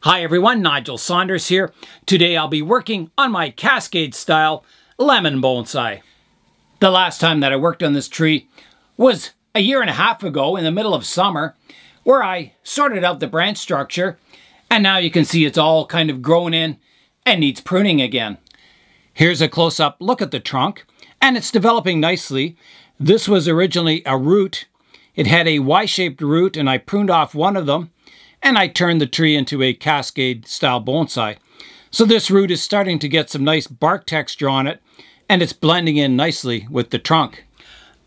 Hi everyone, Nigel Saunders here. Today I'll be working on my Cascade Style lemon bonsai. The last time that I worked on this tree was a year and a half ago in the middle of summer, where I sorted out the branch structure, and now you can see it's all kind of grown in and needs pruning again. Here's a close-up look at the trunk, and it's developing nicely. This was originally a root. It had a Y-shaped root, and I pruned off one of them, and I turned the tree into a Cascade Style bonsai. So this root is starting to get some nice bark texture on it, and it's blending in nicely with the trunk.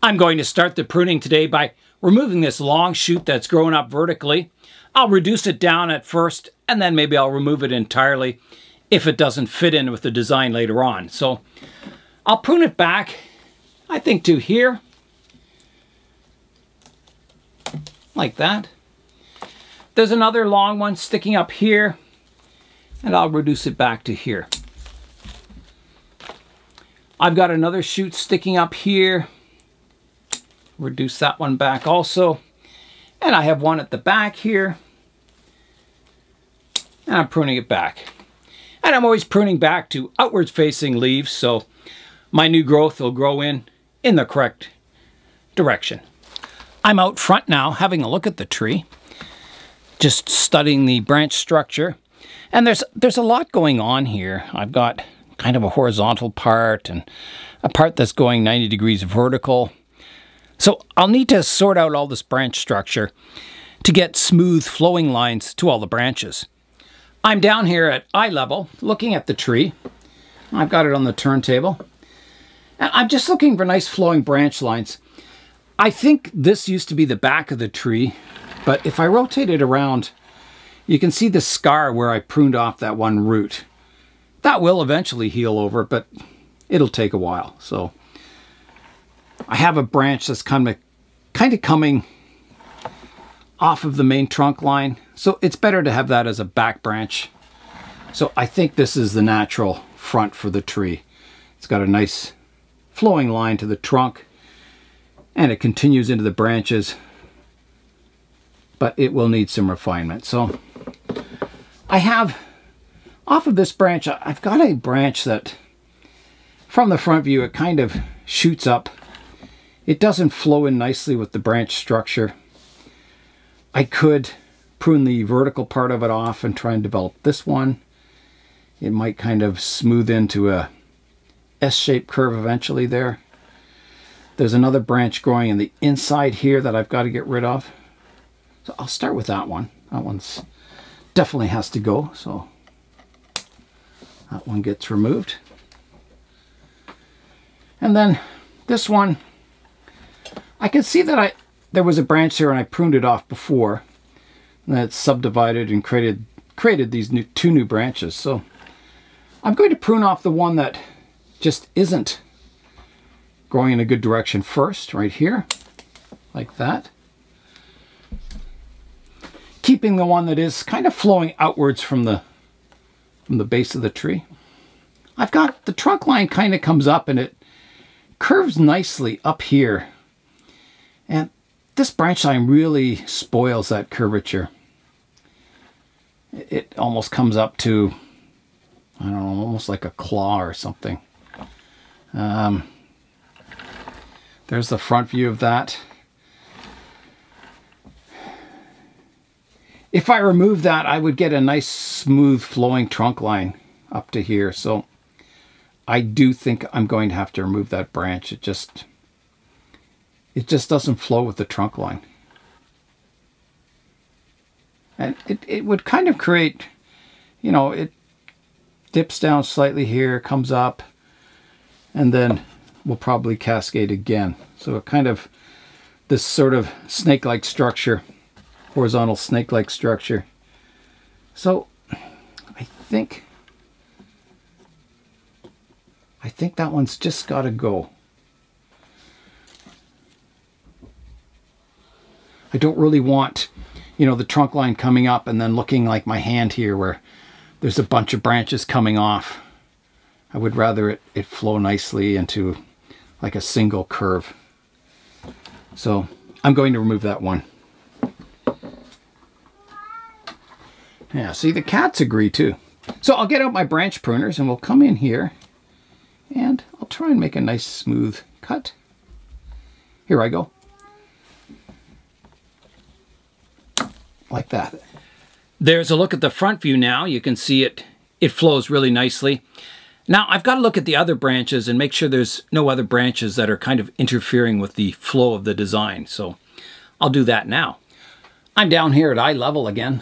I'm going to start the pruning today by removing this long shoot that's growing up vertically. I'll reduce it down at first, and then maybe I'll remove it entirely if it doesn't fit in with the design later on. So I'll prune it back, I think, to here, like that. There's another long one sticking up here, and I'll reduce it back to here. I've got another shoot sticking up here. Reduce that one back also. And I have one at the back here. And I'm pruning it back. And I'm always pruning back to outwards facing leaves, so my new growth will grow in the correct direction. I'm out front now having a look at the tree, just studying the branch structure. And there's a lot going on here. I've got kind of a horizontal part and a part that's going 90 degrees vertical. So I'll need to sort out all this branch structure to get smooth flowing lines to all the branches. I'm down here at eye level looking at the tree. I've got it on the turntable. And I'm just looking for nice flowing branch lines. I think this used to be the back of the tree, but if I rotate it around, you can see the scar where I pruned off that one root. That will eventually heal over, but it'll take a while. So I have a branch that's kind of coming off of the main trunk line. So it's better to have that as a back branch. So I think this is the natural front for the tree. It's got a nice flowing line to the trunk, and it continues into the branches, but it will need some refinement. So I have, off of this branch, I've got a branch that, from the front view, it kind of shoots up. It doesn't flow in nicely with the branch structure. I could prune the vertical part of it off and try and develop this one. It might kind of smooth into a S-shaped curve eventually there. There's another branch growing in the inside here that I've got to get rid of. So I'll start with that one. That one's definitely has to go. So that one gets removed. And then this one, I can see that there was a branch here and I pruned it off before. And then it's subdivided and created these two new branches. So I'm going to prune off the one that just isn't growing in a good direction first, right here, like that. Keeping the one that is kind of flowing outwards from the base of the tree. I've got the trunk line kind of comes up and it curves nicely up here. And this branch line really spoils that curvature. It almost comes up to, I don't know, almost like a claw or something. There's the front view of that. If I remove that, I would get a nice smooth flowing trunk line up to here. So I do think I'm going to have to remove that branch. It just doesn't flow with the trunk line. And it would kind of create, you know, it dips down slightly here, comes up, and then will probably cascade again. So it kind of, this sort of snake-like structure, horizontal snake-like structure. So I think that one's just got to go. I don't really want, you know, the trunk line coming up and then looking like my hand here where there's a bunch of branches coming off. I would rather it flow nicely into like a single curve. So I'm going to remove that one. Yeah, see, the cats agree too. So I'll get out my branch pruners and we'll come in here and I'll try and make a nice smooth cut. Here I go. Like that. There's a look at the front view now. You can see it flows really nicely. Now I've got to look at the other branches and make sure there's no other branches that are kind of interfering with the flow of the design. So I'll do that now. I'm down here at eye level again,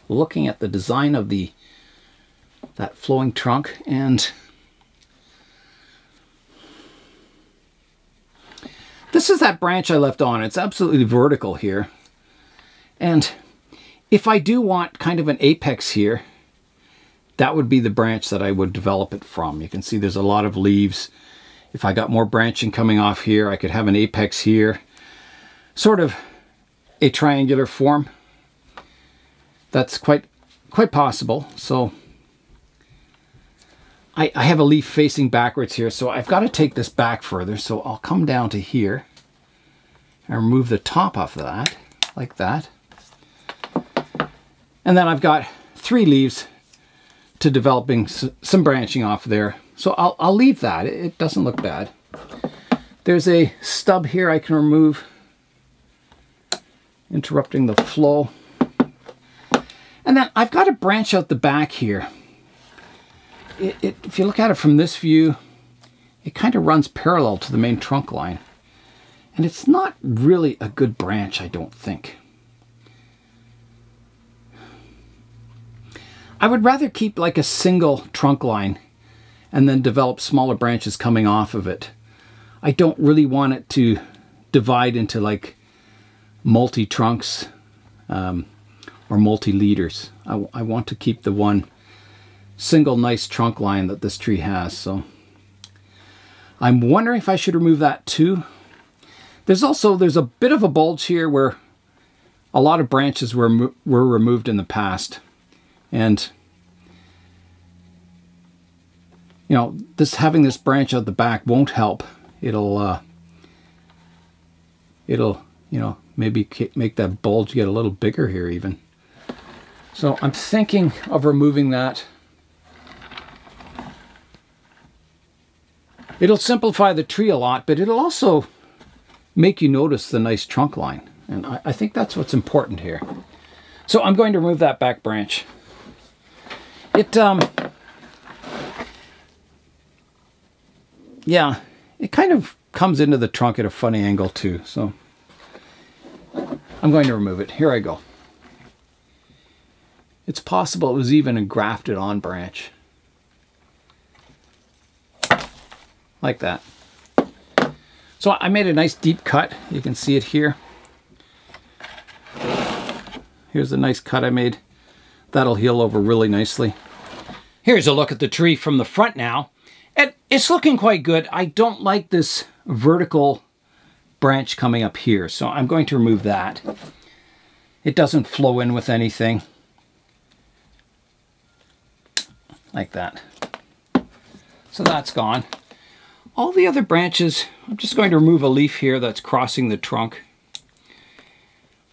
looking at the design of that flowing trunk, and this is that branch I left on. It's absolutely vertical here. And if I do want kind of an apex here, that would be the branch that I would develop it from. You can see there's a lot of leaves. If I got more branching coming off here, I could have an apex here. Sort of a triangular form. That's quite possible. So I have a leaf facing backwards here, so I've got to take this back further. So I'll come down to here and remove the top off of that, like that. And then I've got 3 leaves to developing some branching off there. So I'll leave that. It doesn't look bad. There's a stub here I can remove, interrupting the flow. And then I've got to branch out the back here. If you look at it from this view, it kind of runs parallel to the main trunk line. And it's not really a good branch, I don't think. I would rather keep like a single trunk line and then develop smaller branches coming off of it. I don't really want it to divide into like multi-trunks or multi-leaders. I want to keep the one single nice trunk line that this tree has. So I'm wondering if I should remove that too. There's a bit of a bulge here where a lot of branches were removed in the past. And, you know, having this branch out the back won't help. It'll, you know, maybe make that bulge get a little bigger here even. So I'm thinking of removing that. It'll simplify the tree a lot, but it'll also make you notice the nice trunk line. And I think that's what's important here. So I'm going to remove that back branch. Yeah, it kind of comes into the trunk at a funny angle too, so I'm going to remove it. Here I go. It's possible it was even a grafted on branch. Like that. So I made a nice deep cut. You can see it here. Here's a nice cut I made. That'll heal over really nicely. Here's a look at the tree from the front now. And it's looking quite good. I don't like this vertical branch coming up here, so I'm going to remove that. It doesn't flow in with anything. Like that. So that's gone. All the other branches, I'm just going to remove a leaf here that's crossing the trunk.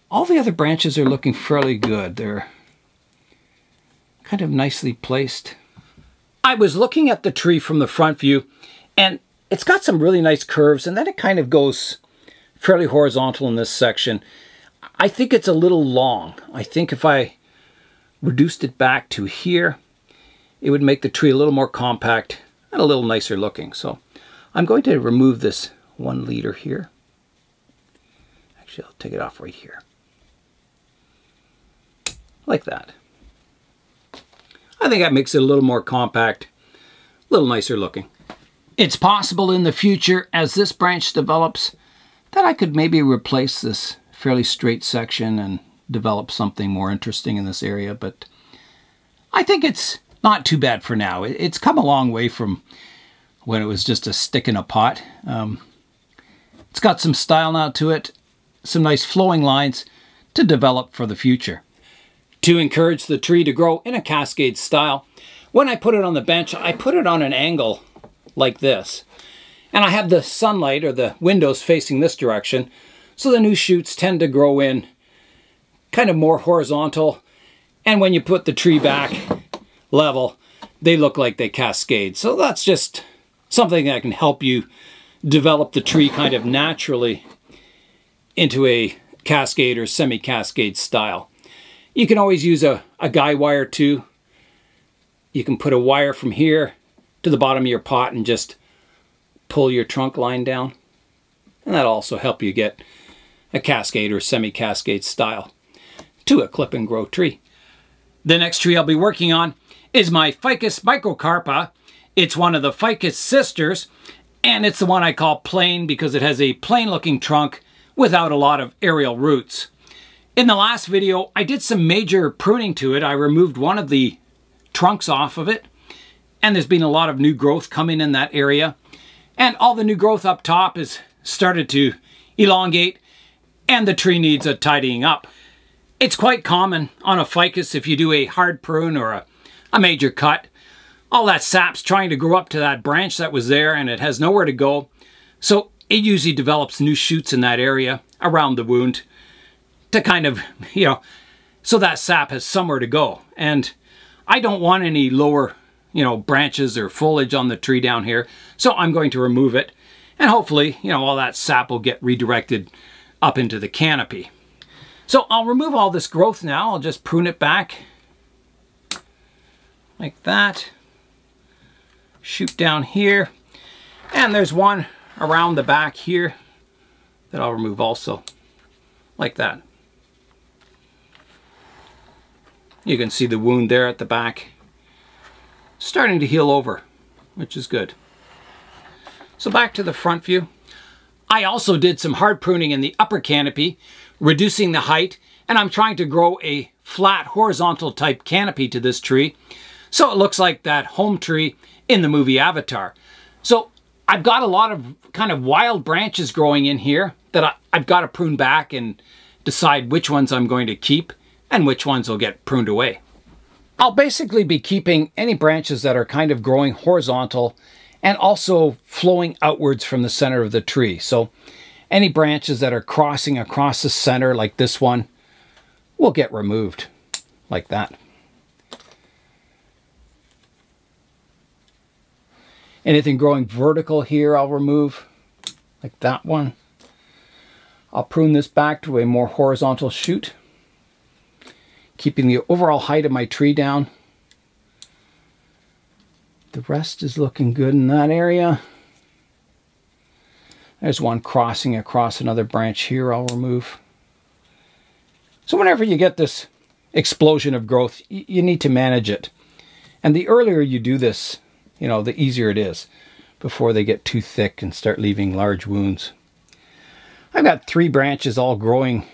All the other branches are looking fairly good. They're kind of nicely placed. I was looking at the tree from the front view, and it's got some really nice curves, and then it kind of goes fairly horizontal in this section. I think it's a little long. I think if I reduced it back to here, it would make the tree a little more compact and a little nicer looking. So I'm going to remove this 1 leader here. Actually, I'll take it off right here. Like that. I think that makes it a little more compact, a little nicer looking. It's possible in the future, as this branch develops, that I could maybe replace this fairly straight section and develop something more interesting in this area, but I think it's not too bad for now. It's come a long way from when it was just a stick in a pot. It's got some style now to it, some nice flowing lines to develop for the future. To encourage the tree to grow in a Cascade style, when I put it on the bench, I put it on an angle like this. And I have the sunlight or the windows facing this direction, so the new shoots tend to grow in kind of more horizontal And when you put the tree back level, they look like they cascade. So that's just something that can help you develop the tree kind of naturally into a cascade or semi-cascade style. You can always use a guy wire too. You can put a wire from here to the bottom of your pot and just pull your trunk line down. And that'll also help you get a cascade or semi-cascade style to a clip and grow tree. The next tree I'll be working on is my Ficus microcarpa. It's one of the Ficus sisters, and it's the one I call plain because it has a plain looking trunk without a lot of aerial roots. In the last video, I did some major pruning to it. I removed one of the trunks off of it, and there's been a lot of new growth coming in that area. And all the new growth up top has started to elongate, and the tree needs a tidying up. It's quite common on a ficus if you do a hard prune or a major cut. All that sap's trying to grow up to that branch that was there, and it has nowhere to go. So it usually develops new shoots in that area around the wound to kind of, so that sap has somewhere to go. And I don't want any lower, branches or foliage on the tree down here. So I'm going to remove it. And hopefully, all that sap will get redirected up into the canopy. So I'll remove all this growth now. I'll just prune it back like that. Shoot down here. And there's one around the back here that I'll remove also, like that. You can see the wound there at the back starting to heal over, which is good. So back to the front view. I also did some hard pruning in the upper canopy, reducing the height, and I'm trying to grow a flat horizontal type canopy to this tree so it looks like that home tree in the movie Avatar. So I've got a lot of kind of wild branches growing in here that I've got to prune back and decide which ones I'm going to keep and which ones will get pruned away. I'll basically be keeping any branches that are kind of growing horizontal and also flowing outwards from the center of the tree. So any branches that are crossing across the center like this one will get removed like that. Anything growing vertical here I'll remove, like that one. I'll prune this back to a more horizontal shoot, keeping the overall height of my tree down. The rest is looking good in that area. There's one crossing across another branch here I'll remove. So whenever you get this explosion of growth, you need to manage it. And the earlier you do this, the easier it is before they get too thick and start leaving large wounds. I've got 3 branches all growing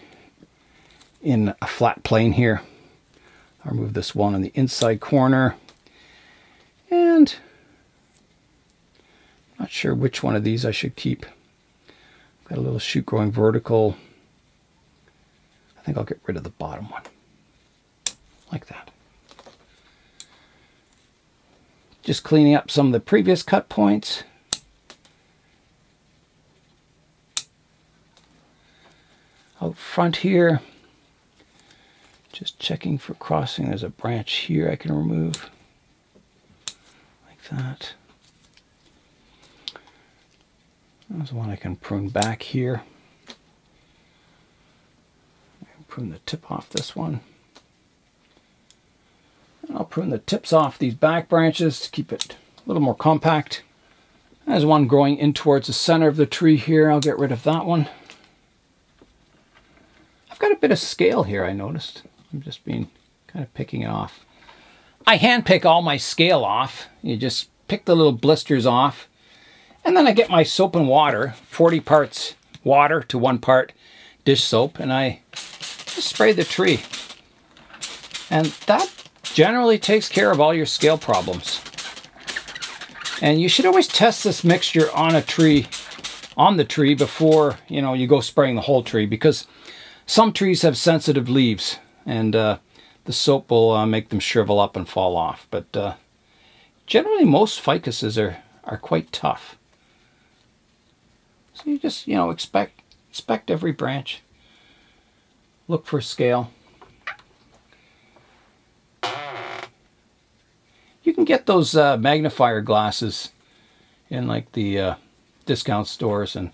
in a flat plane here. I'll remove this one on the inside corner. And I'm not sure which one of these I should keep. Got a little shoot growing vertical. I think I'll get rid of the bottom one, like that. Just cleaning up some of the previous cut points. Out front here, just checking for crossing. There's a branch here I can remove, like that. There's one I can prune back here. I can prune the tip off this one. And I'll prune the tips off these back branches to keep it a little more compact. There's one growing in towards the center of the tree here. I'll get rid of that one. I've got a bit of scale here, I noticed. I'm just kind of picking it off. I hand pick all my scale off. You just pick the little blisters off. And then I get my soap and water, 40 parts water to 1 part dish soap, and I just spray the tree. And that generally takes care of all your scale problems. And you should always test this mixture on the tree before you go spraying the whole tree, because some trees have sensitive leaves, and the soap will make them shrivel up and fall off. But generally most ficuses are quite tough. So you just inspect every branch, look for scale. You can get those magnifier glasses in like the discount stores, and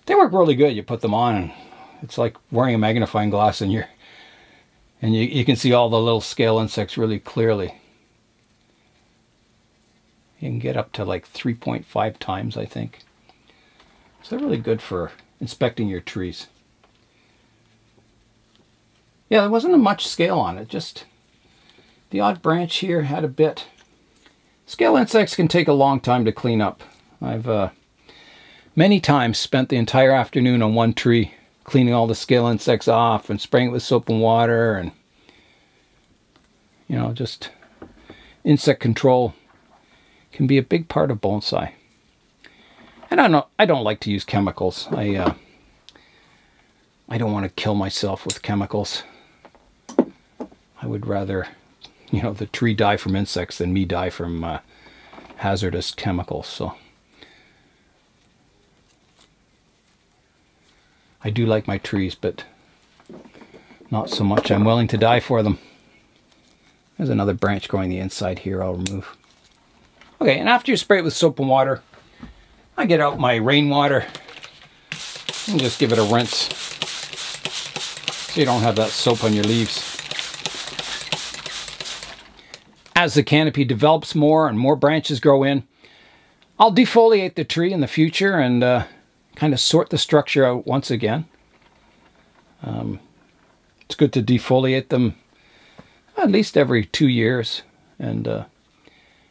they work really good. You put them on and it's like wearing a magnifying glass, and you can see all the little scale insects really clearly. You can get up to like 3.5 times, I think. So they're really good for inspecting your trees. Yeah, there wasn't much scale on it, just the odd branch here had a bit. Scale insects can take a long time to clean up. I've many times spent the entire afternoon on one tree cleaning all the scale insects off and spraying it with soap and water, and you know, just insect control can be a big part of bonsai. And I don't like to use chemicals. I don't want to kill myself with chemicals. I would rather, you know, the tree die from insects than me die from hazardous chemicals. So I do like my trees, but not so much I'm willing to die for them. There's another branch growing the inside here I'll remove. Okay, and after you spray it with soap and water, I get out my rainwater and just give it a rinse so you don't have that soap on your leaves. As the canopy develops more and more branches grow in, I'll defoliate the tree in the future and kind of sort the structure out once again. It's good to defoliate them at least every 2 years and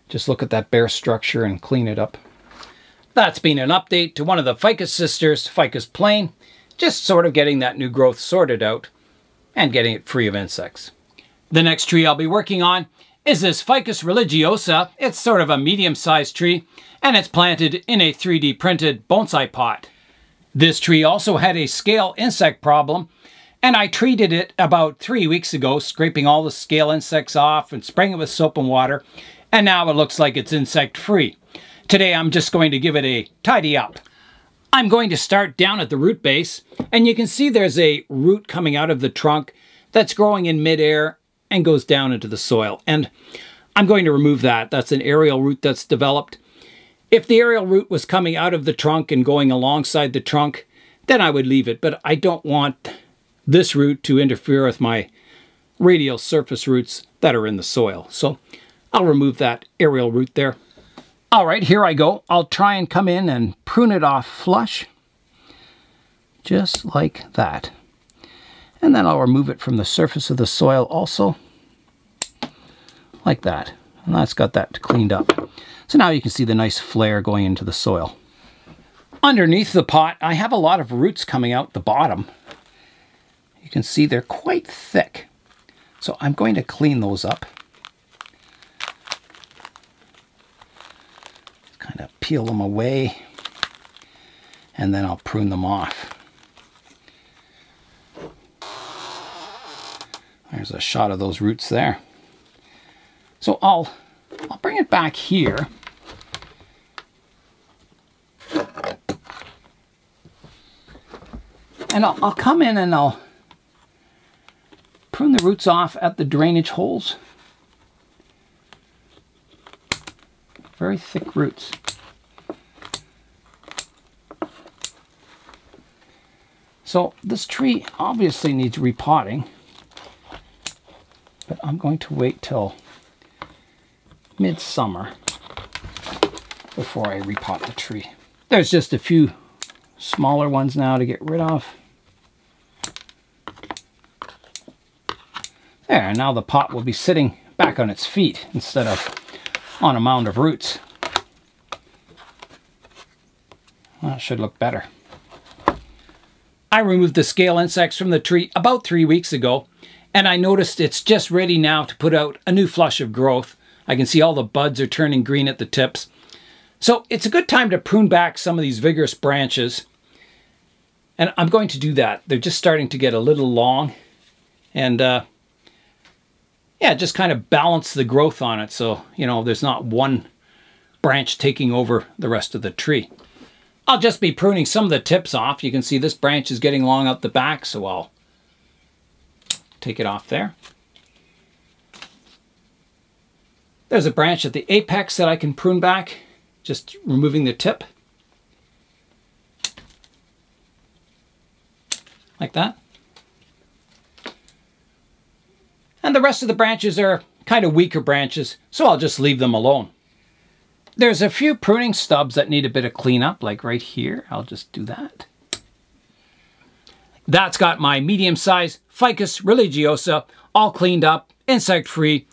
just look at that bare structure and clean it up. That's been an update to one of the Ficus sisters, Ficus plain, just sort of getting that new growth sorted out and getting it free of insects. The next tree I'll be working on is this Ficus religiosa. It's sort of a medium-sized tree, and it's planted in a 3D printed bonsai pot. This tree also had a scale insect problem, and I treated it about 3 weeks ago, scraping all the scale insects off and spraying it with soap and water, and now it looks like it's insect-free. Today I'm just going to give it a tidy up. I'm going to start down at the root base, and you can see there's a root coming out of the trunk that's growing in midair and goes down into the soil. And I'm going to remove that. That's an aerial root that's developed. If the aerial root was coming out of the trunk and going alongside the trunk, then I would leave it. But I don't want this root to interfere with my radial surface roots that are in the soil. So I'll remove that aerial root there. All right, here I go. I'll try and come in and prune it off flush, just like that. And then I'll remove it from the surface of the soil also, like that. And that's got that cleaned up. So now you can see the nice flare going into the soil. Underneath the pot, I have a lot of roots coming out the bottom. You can see they're quite thick. So I'm going to clean those up. Kind of peel them away, and then I'll prune them off. There's a shot of those roots there. So I'll bring it back here. And I'll come in and I'll prune the roots off at the drainage holes. Very thick roots. So this tree obviously needs repotting, but I'm going to wait till midsummer before I repot the tree. There's just a few smaller ones now to get rid of. There, now the pot will be sitting back on its feet instead of on a mound of roots. That should look better. I removed the scale insects from the tree about 3 weeks ago, and I noticed it's just ready now to put out a new flush of growth. I can see all the buds are turning green at the tips. So it's a good time to prune back some of these vigorous branches. And I'm going to do that. They're just starting to get a little long. And yeah, just kind of balance the growth on it so, you know, there's not one branch taking over the rest of the tree. I'll just be pruning some of the tips off. You can see this branch is getting long out the back, so I'll take it off there. There's a branch at the apex that I can prune back, just removing the tip. Like that. And the rest of the branches are kind of weaker branches, so I'll just leave them alone. There's a few pruning stubs that need a bit of cleanup, like right here. I'll just do that. That's got my medium-sized Ficus religiosa all cleaned up, insect-free,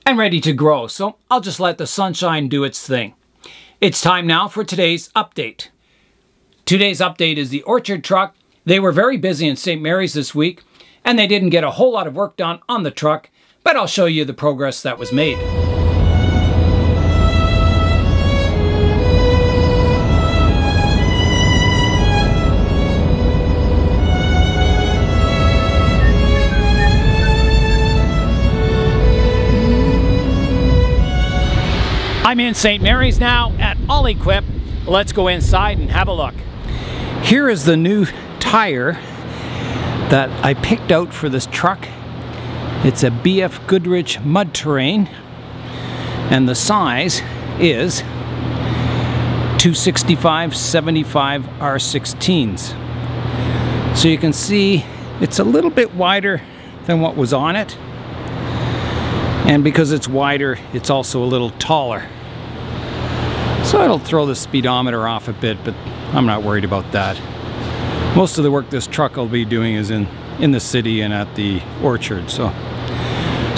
and ready to grow. So I'll just let the sunshine do its thing. It's time now for today's update. Today's update is the orchard truck. They were very busy in St. Mary's this week, and they didn't get a whole lot of work done on the truck, but I'll show you the progress that was made. I'm in St. Mary's now at All Equip. Let's go inside and have a look. Here is the new tire that I picked out for this truck. It's a BF Goodrich Mud Terrain, and the size is 265/75 R16s. So you can see it's a little bit wider than what was on it, and because it's wider, it's also a little taller. So it'll throw the speedometer off a bit, but I'm not worried about that. Most of the work this truck will be doing is in the city and at the orchard. So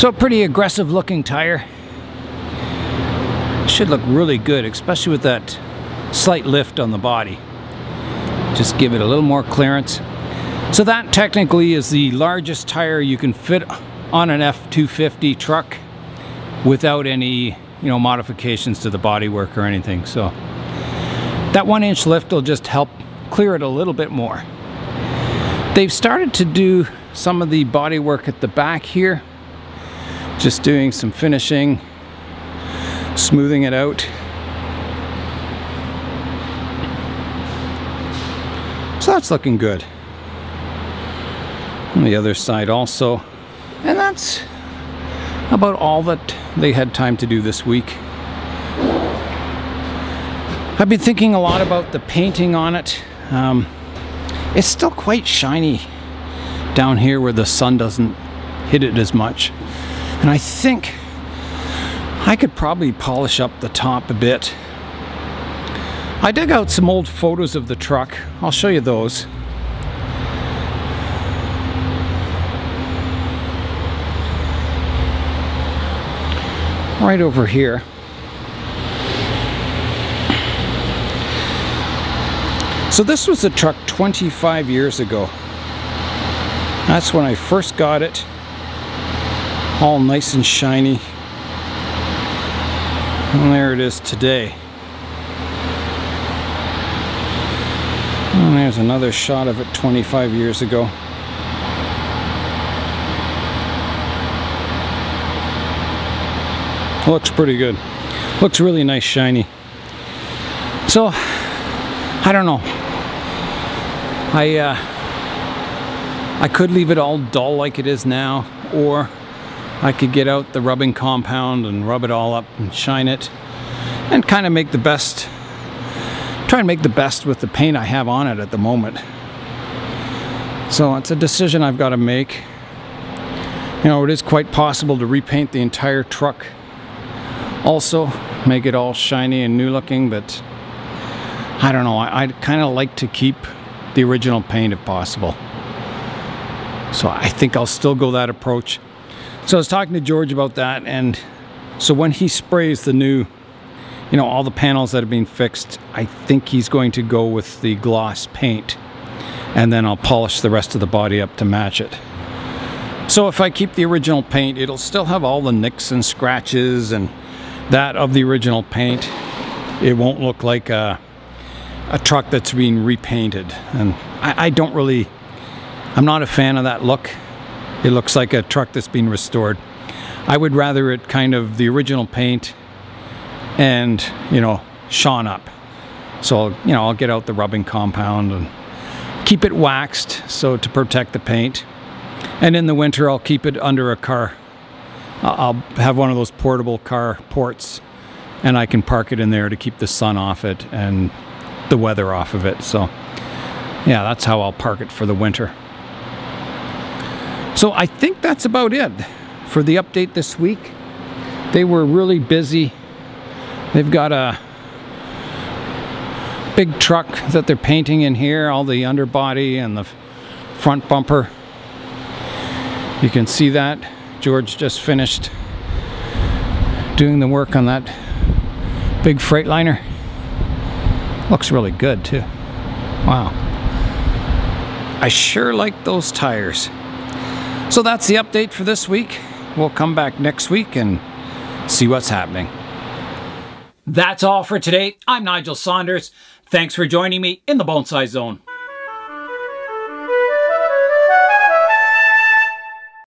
a pretty aggressive looking tire. Should look really good, especially with that slight lift on the body. Just give it a little more clearance. So that technically is the largest tire you can fit on an F-250 truck without any, modifications to the bodywork or anything. So that 1-inch lift will just help clear it a little bit more. They've started to do some of the bodywork at the back here, just doing some finishing, smoothing it out. So that's looking good. On the other side also. And that's about all that they had time to do this week. I've been thinking a lot about the painting on it. It's still quite shiny down here where the sun doesn't hit it as much. And I think I could probably polish up the top a bit. I dug out some old photos of the truck. I'll show you those. Right over here. So this was a truck 25 years ago. That's when I first got it. All nice and shiny. And there it is today. And there's another shot of it 25 years ago. Looks pretty good. Looks really nice, shiny. So, I don't know. I could leave it all dull like it is now, or I could get out the rubbing compound and rub it all up and shine it, and kind of make the best, try and make the best with the paint I have on it at the moment. So it's a decision I've got to make. It is quite possible to repaint the entire truck. Also, make it all shiny and new looking, but I don't know. I'd kind of like to keep the original paint if possible. So I think I'll still go that approach. So I was talking to George about that, and so when he sprays the new, all the panels that have been fixed, I think he's going to go with the gloss paint, and then I'll polish the rest of the body up to match it. So if I keep the original paint, it'll still have all the nicks and scratches and that of the original paint. It won't look like a truck that's being repainted, and I'm not a fan of that look. It looks like a truck that's been restored. I would rather it kind of the original paint and shone up. So I'll get out the rubbing compound and keep it waxed so to protect the paint, and in the winter I'll keep it under a car I'll have one of those portable car ports, and I can park it in there to keep the sun off it and the weather off of it. So yeah, that's how I'll park it for the winter. So I think that's about it for the update this week. They were really busy. They've got a big truck that they're painting in here, all the underbody and the front bumper. You can see that. George just finished doing the work on that big Freightliner. Looks really good too. Wow. I sure like those tires. So that's the update for this week. We'll come back next week and see what's happening. That's all for today. I'm Nigel Saunders. Thanks for joining me in the Bonsai Zone.